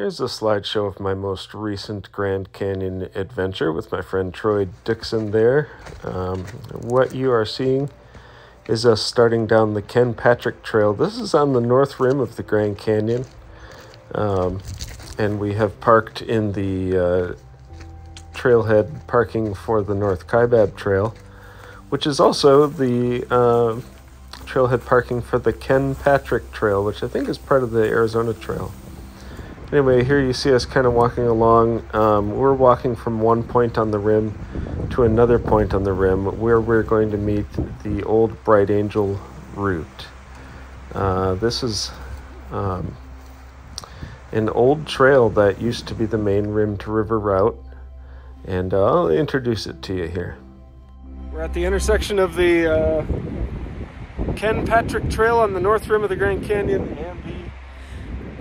Here's a slideshow of my most recent Grand Canyon adventure with my friend Troy Dixon there. What you are seeing is us starting down the Ken Patrick Trail. This is on the north rim of the Grand Canyon. And we have parked in the trailhead parking for the North Kaibab Trail, which is also the trailhead parking for the Ken Patrick Trail, which I think is part of the Arizona Trail. Anyway, here you see us kind of walking along. We're walking from one point on the rim to another point on the rim where we're going to meet the old Bright Angel route. This is an old trail that used to be the main rim to river route, and I'll introduce it to you here. We're at the intersection of the Ken Patrick Trail on the north rim of the Grand Canyon and the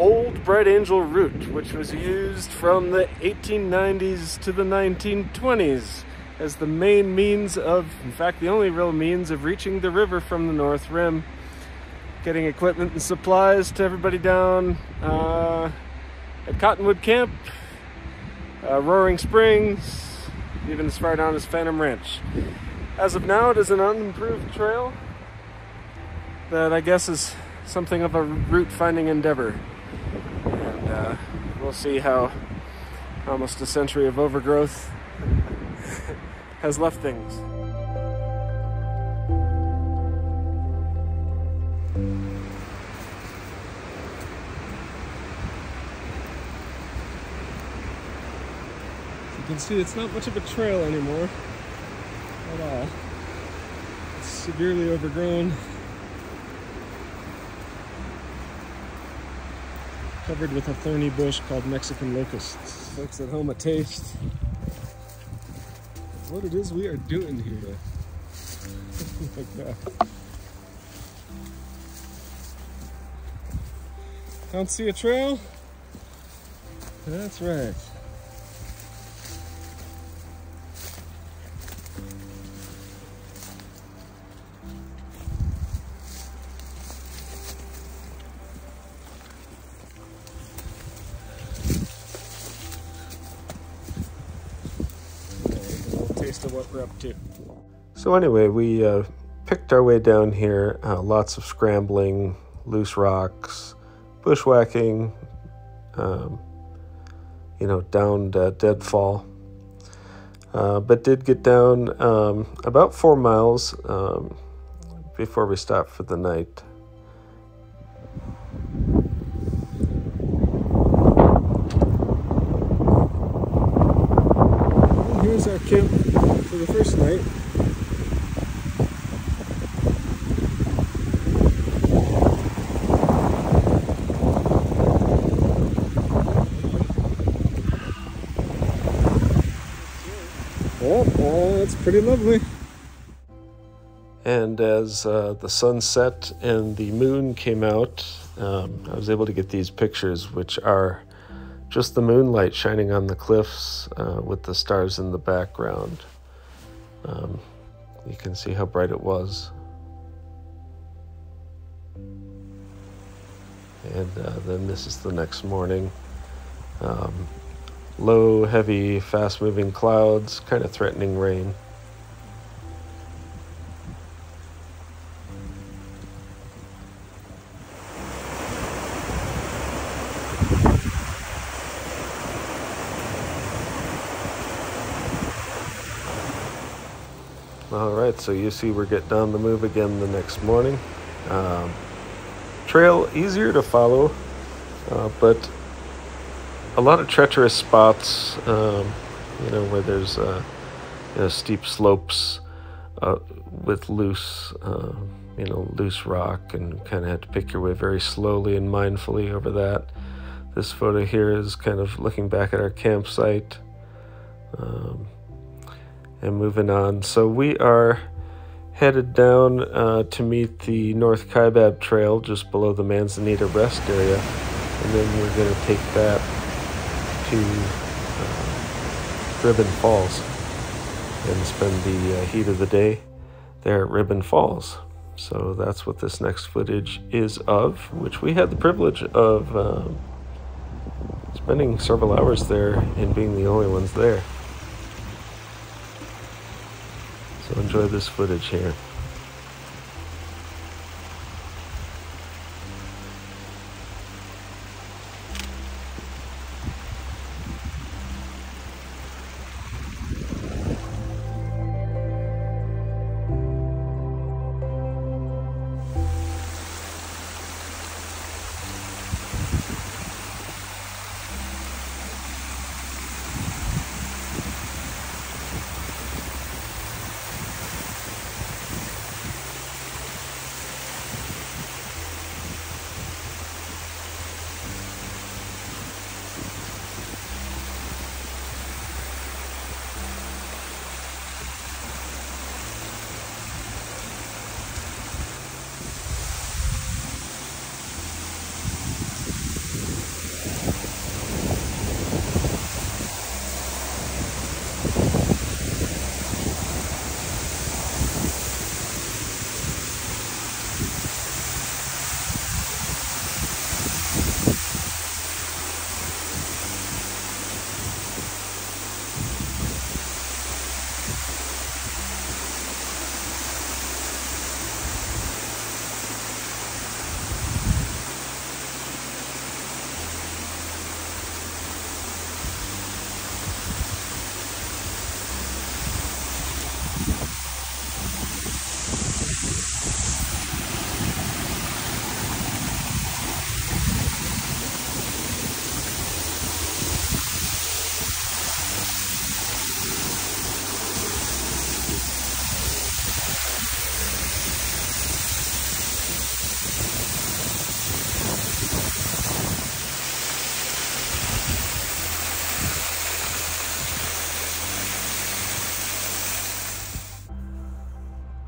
old Bright Angel route, which was used from the 1890s to the 1920s as the main means of, in fact, the only real means of reaching the river from the north rim, getting equipment and supplies to everybody down at Cottonwood Camp, Roaring Springs, even as far down as Phantom Ranch. As of now, it is an unimproved trail that I guess is something of a route finding endeavor. And we'll see how almost a century of overgrowth has left things. You can see it's not much of a trail anymore at all. It's severely overgrown, covered with a thorny bush called Mexican locusts. Folks at home, a taste of what it is we are doing here. Like that. Don't see a trail? That's right. Of what we're up to. So anyway, we picked our way down here, lots of scrambling, loose rocks, bushwhacking, downed deadfall, but did get down about 4 miles before we stopped for the night. Here's our camp for the first night. Oh, it's pretty lovely. And as the sun set and the moon came out, I was able to get these pictures, which are just the moonlight shining on the cliffs with the stars in the background. You can see how bright it was. And then this is the next morning. Low, heavy, fast-moving clouds, kind of threatening rain. All right, so you see we're getting on the move again the next morning. Trail easier to follow, but a lot of treacherous spots, where there's steep slopes with loose rock, and kind of have to pick your way very slowly and mindfully over that. This photo here is kind of looking back at our campsite. And moving on. So we are headed down to meet the North Kaibab Trail just below the Manzanita Rest area. And then we're going to take that to Ribbon Falls and spend the heat of the day there at Ribbon Falls. So that's what this next footage is of, which we had the privilege of spending several hours there and being the only ones there. So enjoy this footage here.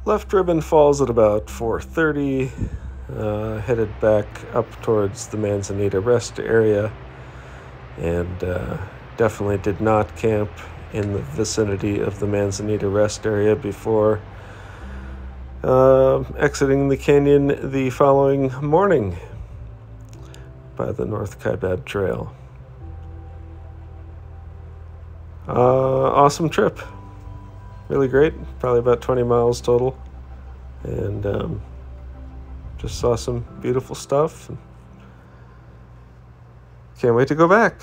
Left Ribbon Falls at about 4:30, headed back up towards the Manzanita Rest area, and definitely did not camp in the vicinity of the Manzanita Rest area before exiting the canyon the following morning by the North Kaibab Trail. Awesome trip. Really great, probably about 20 miles total, and just saw some beautiful stuff. Can't wait to go back.